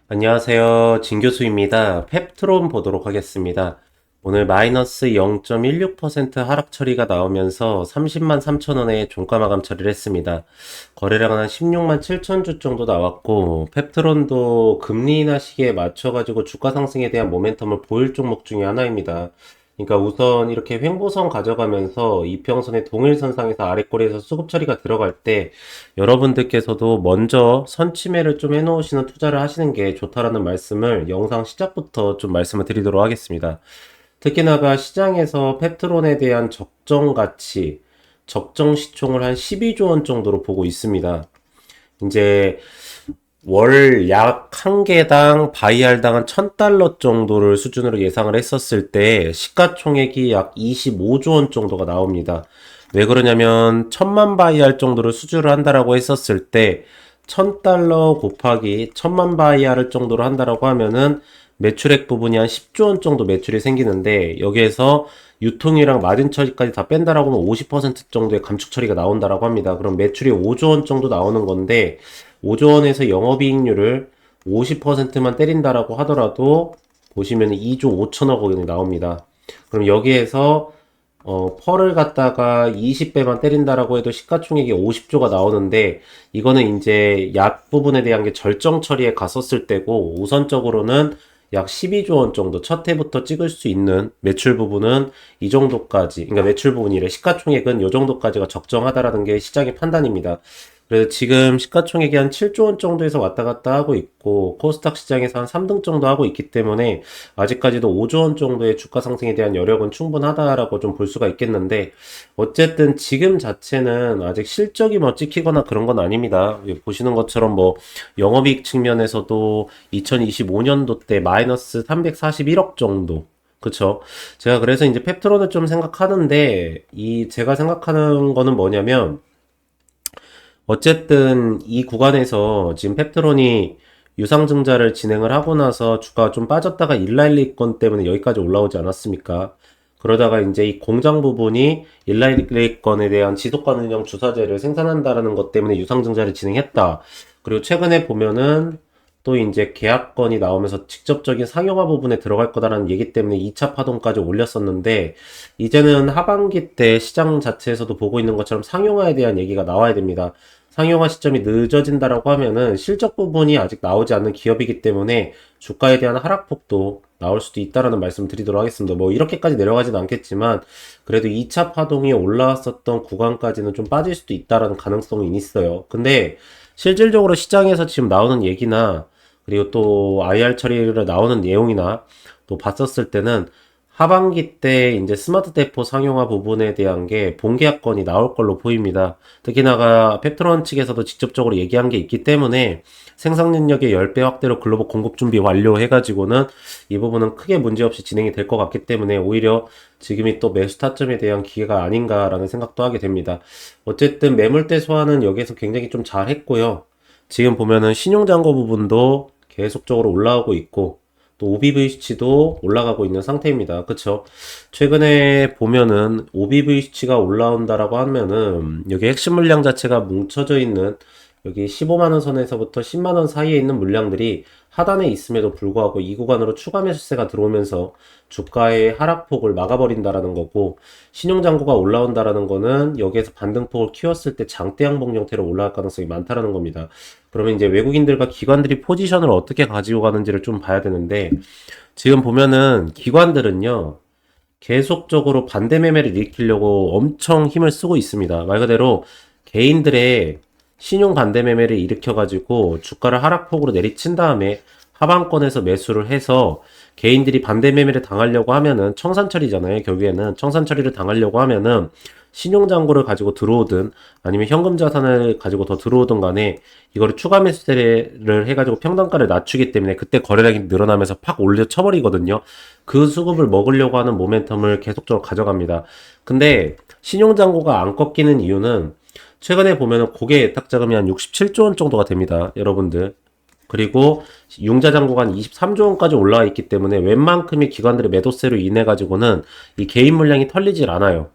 안녕하세요. 진 교수입니다. 펩트론 보도록 하겠습니다. 오늘 마이너스 0.16% 하락 처리가 나오면서 30만 3천 원에 종가 마감 처리를 했습니다. 거래량은 한 16만 7천 주 정도 나왔고, 펩트론도 금리 인하 시기에 맞춰가지고 주가 상승에 대한 모멘텀을 보일 종목 중에 하나입니다. 그러니까 우선 이렇게 횡보선 가져가면서 이평선의 동일선상에서 아래꼬리에서 수급 처리가 들어갈 때 여러분들께서도 먼저 선취매를 좀 해놓으시는 투자를 하시는 게 좋다라는 말씀을 영상 시작부터 좀 말씀을 드리도록 하겠습니다. 특히나가 시장에서 펩트론에 대한 적정 가치, 적정 시총을 한 12조 원 정도로 보고 있습니다. 이제 월 약 한 개당 바이알당 한 1000달러 정도를 수준으로 예상을 했었을 때 시가총액이 약 25조 원 정도가 나옵니다. 왜 그러냐면 1000만 바이알 정도를 수주를 한다라고 했었을 때 1000달러 곱하기 1000만 바이알을 정도로 한다라고 하면은 매출액 부분이 한 10조 원 정도 매출이 생기는데 여기에서 유통이랑 마진 처리까지 다 뺀다라고 하면 50% 정도의 감축 처리가 나온다라고 합니다. 그럼 매출이 5조 원 정도 나오는 건데 5조 원에서 영업이익률을 50%만 때린다라고 하더라도 보시면 2조 5천억 원이 나옵니다. 그럼 여기에서 펄을 갖다가 20배만 때린다라고 해도 시가총액이 50조가 나오는데 이거는 이제 약 부분에 대한 게 절정 처리에 갔었을 때고 우선적으로는 약 12조 원 정도 첫 해부터 찍을 수 있는 매출 부분은 이 정도까지, 그러니까 매출 부분이래 시가총액은 이 정도까지가 적정하다라는 게 시장의 판단입니다. 그래서 지금 시가총액이 한 7조 원 정도에서 왔다 갔다 하고 있고 코스닥 시장에서 한 3등 정도 하고 있기 때문에 아직까지도 5조 원 정도의 주가 상승에 대한 여력은 충분하다라고 좀 볼 수가 있겠는데 어쨌든 지금 자체는 아직 실적이 뭐 찍히거나 그런 건 아닙니다. 보시는 것처럼 뭐 영업이익 측면에서도 2025년도 때 마이너스 341억 정도, 그쵸? 제가 그래서 이제 펩트론을 좀 생각하는데 제가 생각하는 거는 뭐냐면 어쨌든 이 구간에서 지금 펩트론이 유상증자를 진행을 하고 나서 주가가 좀 빠졌다가 일라일리건 때문에 여기까지 올라오지 않았습니까? 그러다가 이제 이 공장 부분이 일라일리건에 대한 지속가능형 주사제를 생산한다라는 것 때문에 유상증자를 진행했다. 그리고 최근에 보면은 또 이제 계약건이 나오면서 직접적인 상용화 부분에 들어갈 거다라는 얘기 때문에 2차 파동까지 올렸었는데 이제는 하반기 때 시장 자체에서도 보고 있는 것처럼 상용화에 대한 얘기가 나와야 됩니다. 상용화 시점이 늦어진다라고 하면은 실적 부분이 아직 나오지 않는 기업이기 때문에 주가에 대한 하락폭도 나올 수도 있다라는 말씀 드리도록 하겠습니다. 뭐 이렇게까지 내려가진 않겠지만 그래도 2차 파동이 올라왔었던 구간까지는 좀 빠질 수도 있다라는 가능성이 있어요. 근데 실질적으로 시장에서 지금 나오는 얘기나 그리고 또 IR 처리를 나오는 내용이나 또 봤었을 때는 하반기 때 이제 스마트 대포 상용화 부분에 대한 게 본계약건이 나올 걸로 보입니다. 특히나가 펩트론 측에서도 직접적으로 얘기한 게 있기 때문에 생산 능력의 10배 확대로 글로벌 공급 준비 완료해가지고는 이 부분은 크게 문제없이 진행이 될 것 같기 때문에 오히려 지금이 또 매수 타점에 대한 기회가 아닌가라는 생각도 하게 됩니다. 어쨌든 매물대 소화는 여기에서 굉장히 좀 잘했고요. 지금 보면은 신용잔고 부분도 계속적으로 올라오고 있고 또 OBVC도 올라가고 있는 상태입니다. 그쵸? 최근에 보면은 OBVC가 올라온다라고 하면은 여기 핵심 물량 자체가 뭉쳐져 있는 여기 15만원 선에서부터 10만원 사이에 있는 물량들이 하단에 있음에도 불구하고 이 구간으로 추가 매수세가 들어오면서 주가의 하락폭을 막아버린다라는 거고 신용잔고가 올라온다라는 거는 여기에서 반등폭을 키웠을 때 장대 양봉 형태로 올라갈 가능성이 많다라는 겁니다. 그러면 이제 외국인들과 기관들이 포지션을 어떻게 가지고 가는지를 좀 봐야 되는데 지금 보면은 기관들은요 계속적으로 반대 매매를 일으키려고 엄청 힘을 쓰고 있습니다. 말 그대로 개인들의 신용 반대 매매를 일으켜가지고 주가를 하락폭으로 내리친 다음에 하방권에서 매수를 해서 개인들이 반대 매매를 당하려고 하면은 청산처리잖아요. 결국에는 청산처리를 당하려고 하면은 신용잔고를 가지고 들어오든 아니면 현금 자산을 가지고 더 들어오든 간에 이거를 추가 매수를 해가지고 평단가를 낮추기 때문에 그때 거래량이 늘어나면서 팍 올려 쳐버리거든요. 그 수급을 먹으려고 하는 모멘텀을 계속적으로 가져갑니다. 근데 신용잔고가 안 꺾이는 이유는 최근에 보면은 고객 예탁 자금이 한 67조 원 정도가 됩니다. 여러분들. 그리고 융자 잔고가 한 23조 원까지 올라와 있기 때문에 웬만큼의 기관들의 매도세로 인해 가지고는 이 개인 물량이 털리질 않아요.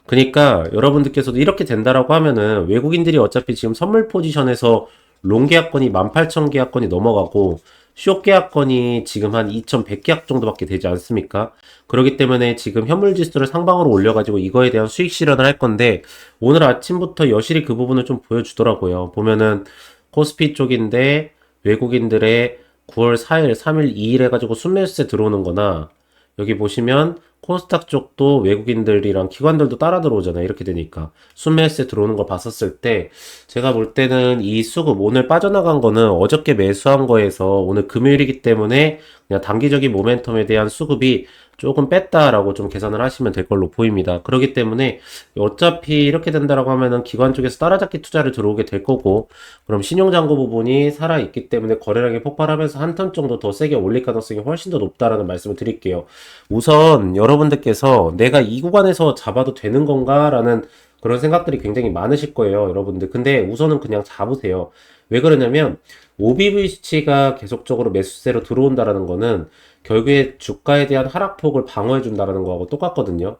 그러니까 여러분들께서도 이렇게 된다라고 하면은 외국인들이 어차피 지금 선물 포지션에서 롱 계약건이 18,000계약건이 넘어가고 숏 계약건이 지금 한 2,100계약 정도밖에 되지 않습니까? 그렇기 때문에 지금 현물 지수를 상방으로 올려가지고 이거에 대한 수익 실현을 할 건데 오늘 아침부터 여실히 그 부분을 좀 보여주더라고요. 보면은 코스피 쪽인데 외국인들의 9월 4일, 3일, 2일 해가지고 순매수세 들어오는 거나 여기 보시면 코스닥 쪽도 외국인들이랑 기관들도 따라 들어오잖아요. 이렇게 되니까 순매수세 들어오는 걸 봤었을 때 제가 볼 때는 이 수급 오늘 빠져나간 거는 어저께 매수한 거에서 오늘 금요일이기 때문에 그냥 단기적인 모멘텀에 대한 수급이 조금 뺐다라고 좀 계산을 하시면 될 걸로 보입니다. 그렇기 때문에 어차피 이렇게 된다라고 하면은 기관 쪽에서 따라잡기 투자를 들어오게 될 거고 그럼 신용잔고 부분이 살아있기 때문에 거래량이 폭발하면서 한 턴 정도 더 세게 올릴 가능성이 훨씬 더 높다라는 말씀을 드릴게요. 우선 여러분들께서 내가 이 구간에서 잡아도 되는 건가? 라는 그런 생각들이 굉장히 많으실 거예요, 여러분들. 근데 우선은 그냥 잡으세요. 왜 그러냐면, OBVC가 계속적으로 매수세로 들어온다라는 거는 결국에 주가에 대한 하락폭을 방어해준다라는 거하고 똑같거든요.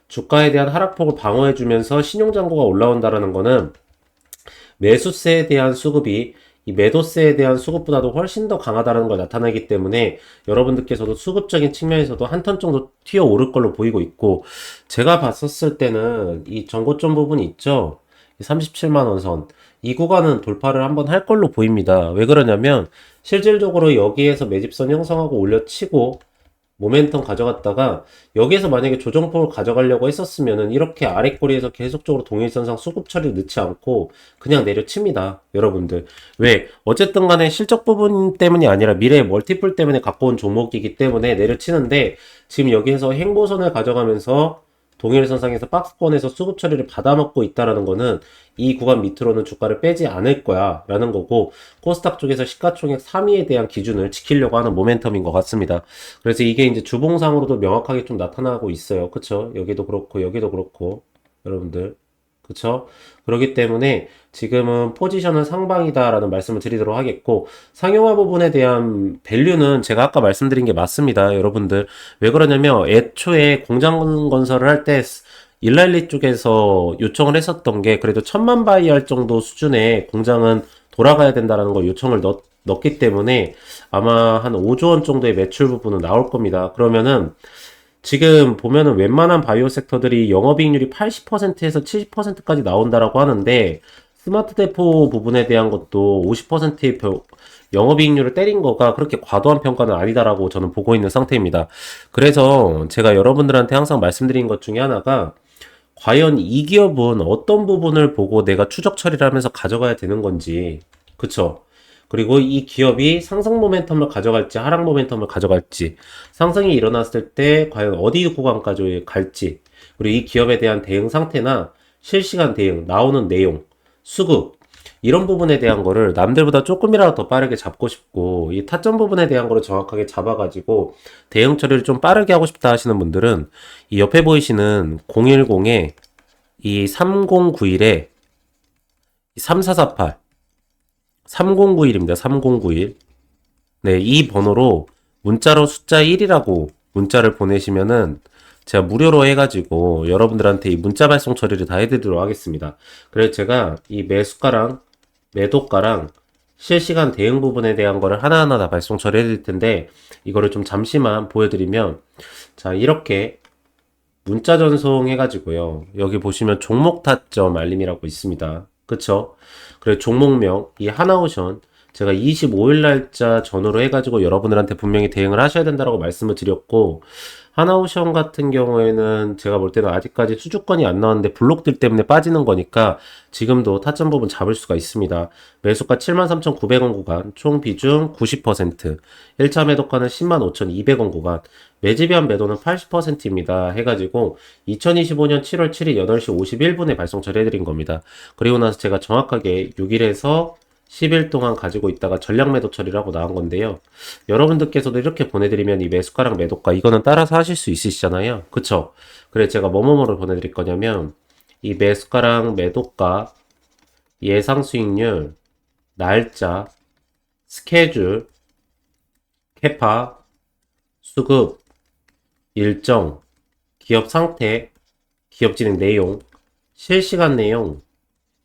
주가에 대한 하락폭을 방어해주면서 신용잔고가 올라온다라는 거는 매수세에 대한 수급이 이 매도세에 대한 수급보다도 훨씬 더 강하다는 걸 나타내기 때문에 여러분들께서도 수급적인 측면에서도 한 턴 정도 튀어 오를 걸로 보이고 있고 제가 봤었을 때는 이 전고점 부분이 있죠. 37만 원 선. 이 구간은 돌파를 한번 할 걸로 보입니다. 왜 그러냐면 실질적으로 여기에서 매집선 형성하고 올려치고 모멘텀 가져갔다가 여기에서 만약에 조정폭을 가져가려고 했었으면은 이렇게 아랫꼬리에서 계속적으로 동일선상 수급 처리를 넣지 않고 그냥 내려칩니다. 여러분들. 왜? 어쨌든 간에 실적 부분 때문이 아니라 미래의 멀티플 때문에 갖고 온 종목이기 때문에 내려치는데 지금 여기에서 행보선을 가져가면서 동일선상에서 박스권에서 수급 처리를 받아먹고 있다라는 거는 이 구간 밑으로는 주가를 빼지 않을 거야 라는 거고 코스닥 쪽에서 시가총액 3위에 대한 기준을 지키려고 하는 모멘텀인 것 같습니다. 그래서 이게 이제 주봉상으로도 명확하게 좀 나타나고 있어요. 그쵸? 여기도 그렇고 여기도 그렇고 여러분들 그쵸? 그렇기 때문에 지금은 포지션은 상방이다라는 말씀을 드리도록 하겠고 상용화 부분에 대한 밸류는 제가 아까 말씀드린 게 맞습니다. 여러분들 왜 그러냐면 애초에 공장 건설을 할 때 일라일리 쪽에서 요청을 했었던 게 그래도 1000만 바이 할 정도 수준의 공장은 돌아가야 된다라는 걸 요청을 넣었기 때문에 아마 한 5조 원 정도의 매출 부분은 나올 겁니다. 그러면은 지금 보면은 웬만한 바이오 섹터들이 영업이익률이 80%에서 70%까지 나온다라고 하는데 스마트 대포 부분에 대한 것도 50%의 영업이익률을 때린 거가 그렇게 과도한 평가는 아니다라고 저는 보고 있는 상태입니다. 그래서 제가 여러분들한테 항상 말씀드린 것 중에 하나가 과연 이 기업은 어떤 부분을 보고 내가 추적 처리를 하면서 가져가야 되는 건지 그쵸? 그리고 이 기업이 상승 모멘텀을 가져갈지 하락 모멘텀을 가져갈지 상승이 일어났을 때 과연 어디 구간까지 갈지 그리고 이 기업에 대한 대응 상태나 실시간 대응, 나오는 내용, 수급 이런 부분에 대한 거를 남들보다 조금이라도 더 빠르게 잡고 싶고 이 타점 부분에 대한 거를 정확하게 잡아가지고 대응 처리를 좀 빠르게 하고 싶다 하시는 분들은 이 옆에 보이시는 010에 이 3091에 3448 3091입니다. 3091. 네, 이 번호로 문자로 숫자 1이라고 문자를 보내시면은 제가 무료로 해가지고 여러분들한테 이 문자 발송 처리를 다 해드리도록 하겠습니다. 그래서 제가 이 매수가랑 매도가랑 실시간 대응 부분에 대한 거를 하나하나 다 발송 처리해 드릴 텐데 이거를 좀 잠시만 보여드리면 자 이렇게 문자 전송 해가지고요. 여기 보시면 종목 타점 알림이라고 있습니다. 그쵸? 그리고 종목명 이 하나오션 제가 25일 날짜 전후로 해가지고 여러분들한테 분명히 대응을 하셔야 된다고 말씀을 드렸고 하나오션 같은 경우에는 제가 볼 때는 아직까지 수주권이 안 나왔는데 블록들 때문에 빠지는 거니까 지금도 타점 부분 잡을 수가 있습니다. 매수가 73,900원 구간, 총 비중 90%, 1차 매도가는 105,200원 구간, 매집한 매도는 80%입니다. 해가지고 2025년 7월 7일 8시 51분에 발송 처리해드린 겁니다. 그리고 나서 제가 정확하게 6일에서 10일 동안 가지고 있다가 전략 매도 처리를 하고 나온 건데요. 여러분들께서도 이렇게 보내드리면 이 매수가랑 매도가 이거는 따라서 하실 수 있으시잖아요. 그쵸? 그래 제가 뭐뭐뭐를 보내드릴 거냐면 이 매수가랑 매도가 예상 수익률 날짜 스케줄 캐파 수급 일정 기업 상태 기업 진행 내용 실시간 내용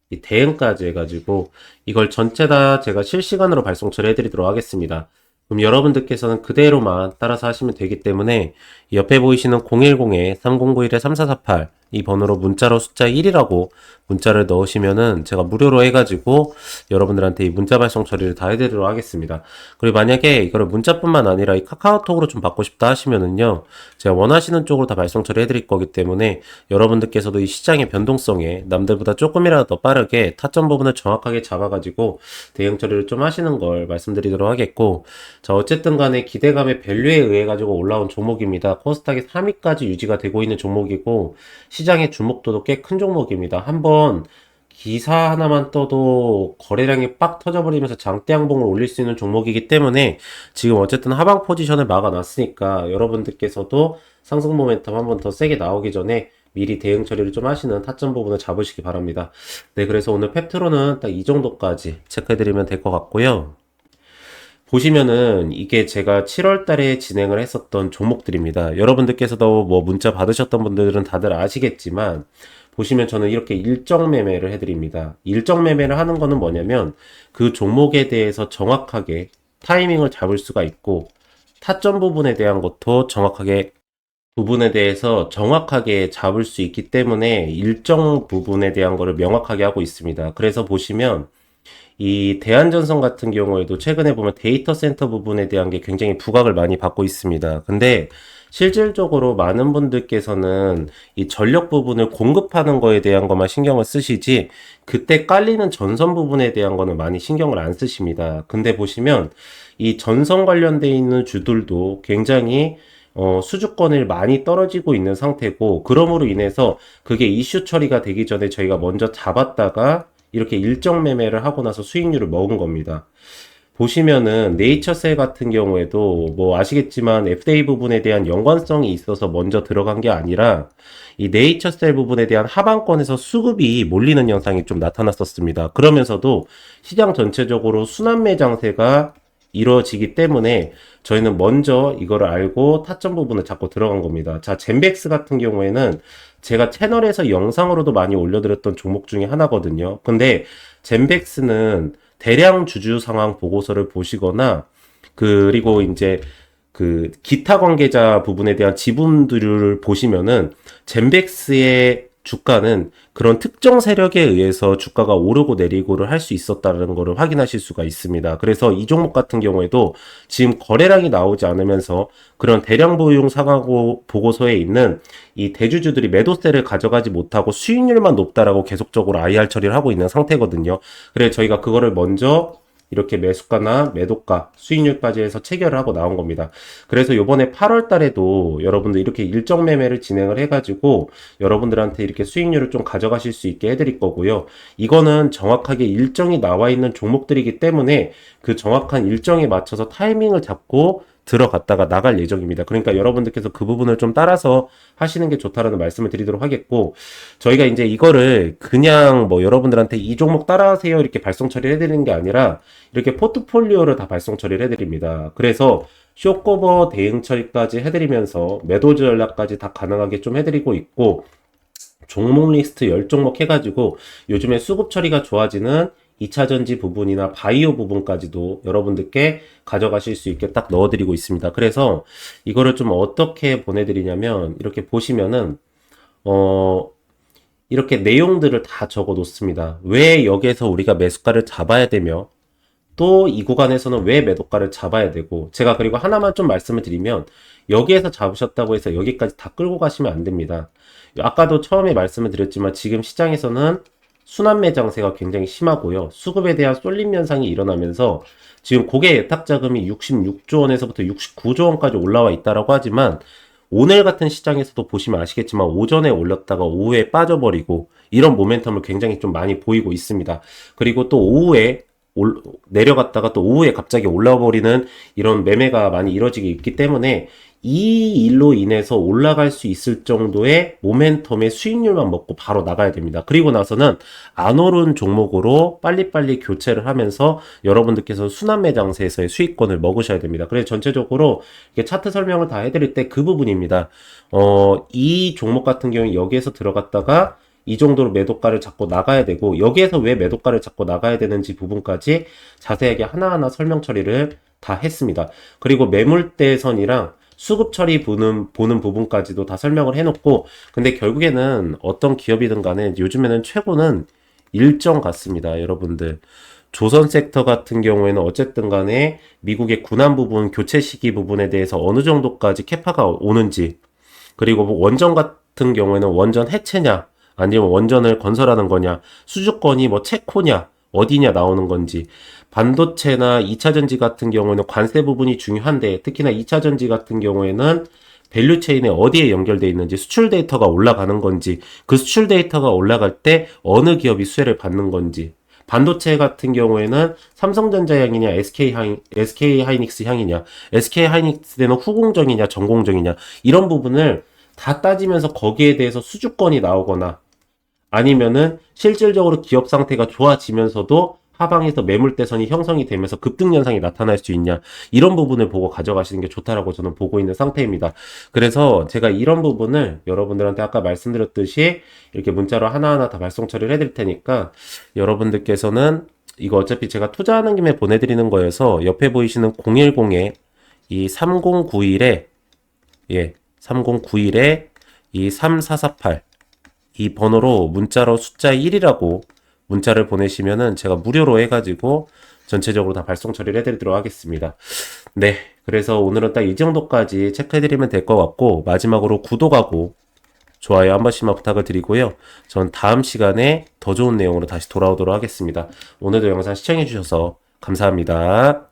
이 대응까지 해가지고 이걸 전체 다 제가 실시간으로 발송 처리해드리도록 하겠습니다. 그럼 여러분들께서는 그대로만 따라서 하시면 되기 때문에 옆에 보이시는 010-3091-3448 이 번호로 문자로 숫자 1이라고 문자를 넣으시면은 제가 무료로 해가지고 여러분들한테 이 문자 발송 처리를 다 해드리도록 하겠습니다. 그리고 만약에 이거를 문자뿐만 아니라 이 카카오톡으로 좀 받고 싶다 하시면은요, 제가 원하시는 쪽으로 다 발송 처리해드릴 거기 때문에 여러분들께서도 이 시장의 변동성에 남들보다 조금이라도 더 빠르게 타점 부분을 정확하게 잡아가지고 대응 처리를 좀 하시는 걸 말씀드리도록 하겠고, 자, 어쨌든 간에 기대감의 밸류에 의해 가지고 올라온 종목입니다. 코스닥이 3위까지 유지가 되고 있는 종목이고 시장의 주목도도 꽤 큰 종목입니다. 한번 기사 하나만 떠도 거래량이 빡 터져버리면서 장대 양봉을 올릴 수 있는 종목이기 때문에 지금 어쨌든 하방 포지션을 막아놨으니까 여러분들께서도 상승 모멘텀 한번 더 세게 나오기 전에 미리 대응 처리를 좀 하시는 타점 부분을 잡으시기 바랍니다. 네, 그래서 오늘 펩트로는 딱 이 정도까지 체크해드리면 될 것 같고요. 보시면은 이게 제가 7월 달에 진행을 했었던 종목들입니다. 여러분들께서도 뭐 문자 받으셨던 분들은 다들 아시겠지만 보시면 저는 이렇게 일정 매매를 해드립니다. 일정 매매를 하는 거는 뭐냐면 그 종목에 대해서 정확하게 타이밍을 잡을 수가 있고 타점 부분에 대한 것도 부분에 대해서 정확하게 잡을 수 있기 때문에 일정 부분에 대한 거를 명확하게 하고 있습니다. 그래서 보시면 이 대한전선 같은 경우에도 최근에 보면 데이터 센터 부분에 대한 게 굉장히 부각을 많이 받고 있습니다. 근데 실질적으로 많은 분들께서는 이 전력 부분을 공급하는 거에 대한 것만 신경을 쓰시지 그때 깔리는 전선 부분에 대한 거는 많이 신경을 안 쓰십니다. 근데 보시면 이 전선 관련돼 있는 주들도 굉장히 수주권을 많이 떨어지고 있는 상태고 그러므로 인해서 그게 이슈 처리가 되기 전에 저희가 먼저 잡았다가 이렇게 일정 매매를 하고 나서 수익률을 먹은 겁니다. 보시면은 네이처셀 같은 경우에도 뭐 아시겠지만 FDA 부분에 대한 연관성이 있어서 먼저 들어간 게 아니라 이 네이처셀 부분에 대한 하방권에서 수급이 몰리는 현상이 좀 나타났었습니다. 그러면서도 시장 전체적으로 순환매 장세가 이루어지기 때문에 저희는 먼저 이거를 알고 타점 부분을 잡고 들어간 겁니다. 자, 젠백스 같은 경우에는 제가 채널에서 영상으로도 많이 올려드렸던 종목 중에 하나거든요. 근데 젠백스는 대량 주주 상황 보고서를 보시거나 그리고 이제 그 기타 관계자 부분에 대한 지분들을 보시면은 젠백스의 주가는 그런 특정 세력에 의해서 주가가 오르고 내리고를 할 수 있었다는 것을 확인하실 수가 있습니다. 그래서 이 종목 같은 경우에도 지금 거래량이 나오지 않으면서 그런 대량 보유용 상황 보고서에 있는 이 대주주들이 매도세를 가져가지 못하고 수익률만 높다라고 계속적으로 IR 처리를 하고 있는 상태거든요. 그래서 저희가 그거를 먼저 이렇게 매수가나 매도가, 수익률까지 해서 체결을 하고 나온 겁니다. 그래서 요번에 8월 달에도 여러분들 이렇게 일정 매매를 진행을 해가지고 여러분들한테 이렇게 수익률을 좀 가져가실 수 있게 해드릴 거고요. 이거는 정확하게 일정이 나와 있는 종목들이기 때문에 그 정확한 일정에 맞춰서 타이밍을 잡고 들어갔다가 나갈 예정입니다. 그러니까 여러분들께서 그 부분을 좀 따라서 하시는 게 좋다라는 말씀을 드리도록 하겠고, 저희가 이제 이거를 그냥 뭐 여러분들한테 이 종목 따라하세요 이렇게 발송 처리를 해드리는 게 아니라 이렇게 포트폴리오를 다 발송 처리를 해드립니다. 그래서 쇼커버 대응 처리까지 해드리면서 매도 전략까지 다 가능하게 좀 해드리고 있고, 종목 리스트 10종목 해가지고 요즘에 수급 처리가 좋아지는 2차전지 부분이나 바이오 부분까지도 여러분들께 가져가실 수 있게 딱 넣어드리고 있습니다. 그래서 이거를 좀 어떻게 보내드리냐면 이렇게 보시면은 이렇게 내용들을 다 적어 놓습니다. 왜 여기에서 우리가 매수가를 잡아야 되며 또 이 구간에서는 왜 매도가를 잡아야 되고, 제가 그리고 하나만 좀 말씀을 드리면 여기에서 잡으셨다고 해서 여기까지 다 끌고 가시면 안 됩니다. 아까도 처음에 말씀을 드렸지만 지금 시장에서는 순환매 장세가 굉장히 심하고요. 수급에 대한 쏠림 현상이 일어나면서 지금 고객 예탁 자금이 66조 원에서부터 69조 원까지 올라와 있다라고 하지만 오늘 같은 시장에서도 보시면 아시겠지만 오전에 올렸다가 오후에 빠져버리고 이런 모멘텀을 굉장히 좀 많이 보이고 있습니다. 그리고 또 오후에 내려갔다가 또 오후에 갑자기 올라와 버리는 이런 매매가 많이 이루어지기 있기 때문에 이 일로 인해서 올라갈 수 있을 정도의 모멘텀의 수익률만 먹고 바로 나가야 됩니다. 그리고 나서는 안 오른 종목으로 빨리빨리 교체를 하면서 여러분들께서 순환매 장세에서의 수익권을 먹으셔야 됩니다. 그래서 전체적으로 이렇게 차트 설명을 다 해드릴 때 그 부분입니다. 이 종목 같은 경우에 여기에서 들어갔다가 이 정도로 매도가를 잡고 나가야 되고, 여기에서 왜 매도가를 잡고 나가야 되는지 부분까지 자세하게 하나하나 설명 처리를 다 했습니다. 그리고 매물대선이랑 수급 처리 보는 부분까지도 다 설명을 해놓고, 근데 결국에는 어떤 기업이든 간에 요즘에는 최고는 일정 같습니다, 여러분들. 조선 섹터 같은 경우에는 어쨌든 간에 미국의 군안 부분, 교체 시기 부분에 대해서 어느 정도까지 캐파가 오는지, 그리고 뭐 원전 같은 경우에는 원전 해체냐, 아니면 원전을 건설하는 거냐, 수주권이 뭐 체코냐, 어디냐 나오는 건지, 반도체나 2차전지 같은 경우에는 관세 부분이 중요한데, 특히나 2차전지 같은 경우에는 밸류체인에 어디에 연결되어 있는지, 수출 데이터가 올라가는 건지, 그 수출 데이터가 올라갈 때 어느 기업이 수혜를 받는 건지, 반도체 같은 경우에는 삼성전자 향이냐, SK 하이닉스 향이냐, SK 하이닉스는 후공정이냐, 전공정이냐, 이런 부분을 다 따지면서 거기에 대해서 수주권이 나오거나, 아니면은 실질적으로 기업 상태가 좋아지면서도 하방에서 매물대선이 형성이 되면서 급등 현상이 나타날 수 있냐, 이런 부분을 보고 가져가시는 게 좋다라고 저는 보고 있는 상태입니다. 그래서 제가 이런 부분을 여러분들한테 아까 말씀드렸듯이 이렇게 문자로 하나하나 다 발송 처리를 해드릴 테니까, 여러분들께서는 이거 어차피 제가 투자하는 김에 보내드리는 거여서 옆에 보이시는 010에 이 3091에 3091에 이 3448 이 번호로 문자로 숫자 1이라고 문자를 보내시면은 제가 무료로 해가지고 전체적으로 다 발송 처리를 해드리도록 하겠습니다. 네. 그래서 오늘은 딱 이 정도까지 체크해드리면 될 것 같고, 마지막으로 구독하고 좋아요 한 번씩만 부탁을 드리고요. 전 다음 시간에 더 좋은 내용으로 다시 돌아오도록 하겠습니다. 오늘도 영상 시청해주셔서 감사합니다.